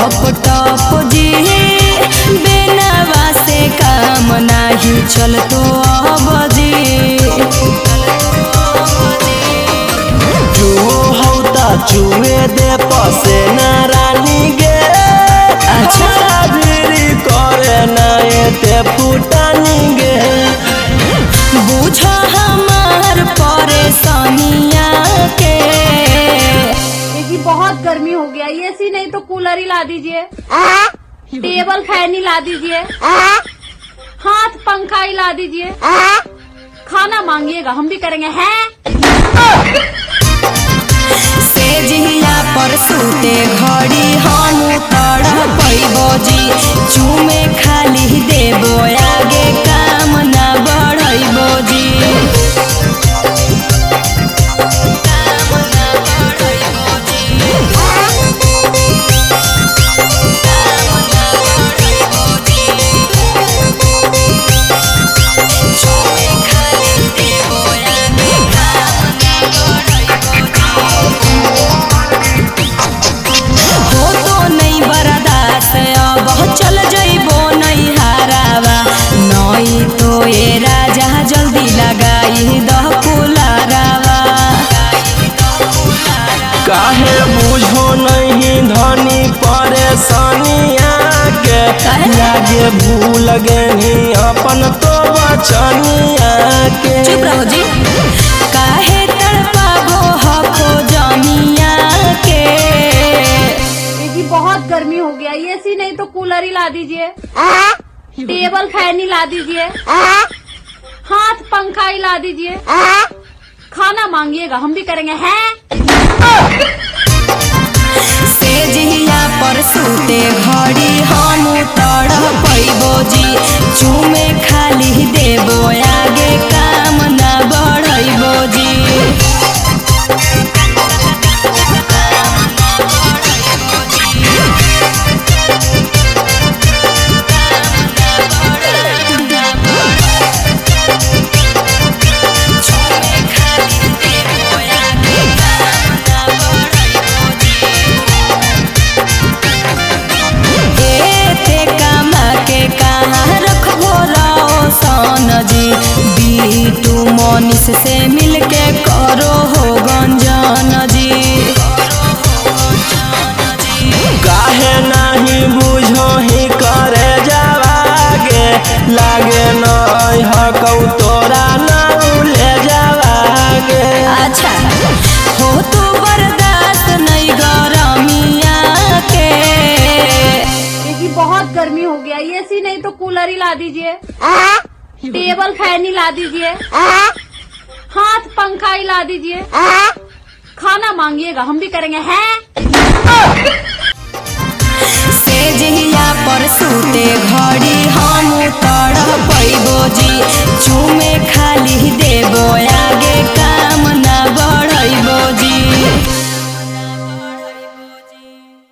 Top top जी बेनवा से काम नाही चलतो अब जी। जो होता चुए दे पसे ना रानी गे। अच्छा भीरी करे ना ते फुटानी गे। बुझा हमार परेशानिया के। बहुत गर्मी हो गया, एसी नहीं तो कूलर ही ला दीजिए, टेबल फैन ही ला दीजिए, हाथ पंखा ही ला दीजिए, खाना मांगिएगा हम भी करेंगे हैं। सेजिया पर सूते घड़ी हम तड़पैबो जी। चूमे खाली देबो आगे काम ना बढ़ैबो जी। चल जइबो नहीं हारावा नहीं तो ये राजा जल्दी लगाई दह कुलारावा। काहे बुझो नहीं धनी परेशानिया के। लागे भूल गई अपन तो बचनिया के। चुप रहो जी। काहे तड़पाबो हको जमिया के। बहुत गर्मी हो गया, एसी नहीं तो कूलर ही ला दीजिए, टेबल फैन ही ला दीजिए, हाथ पंखा ही ला दीजिए, खाना मांगिएगा हम भी करेंगे हैं। सेजिया पर सूते घड़ी हम तड़पैबो जी। चूमे खाली देबो आगे काम ना बढ़ैबो जी। बीटू मनीष से मिलके करो हो गंजन जी। काहे नहीं बुझो ही करे जावागे। लागे नहीं हकौ तोरा ना ले जावागे। अच्छा हो तो बर्दाश्त नहीं गरमिया के। बहुत गर्मी हो गया, एसी नहीं तो कूलर ही ला दीजिए, टेबल फैन ही ला दीजिए, हाथ पंखा ही ला दीजिए, खाना मांगिएगा हम भी करेंगे हैं। सेजिया पर सूते घड़ी हम तड़पैबो जी। चूमे खाली देबो आगे का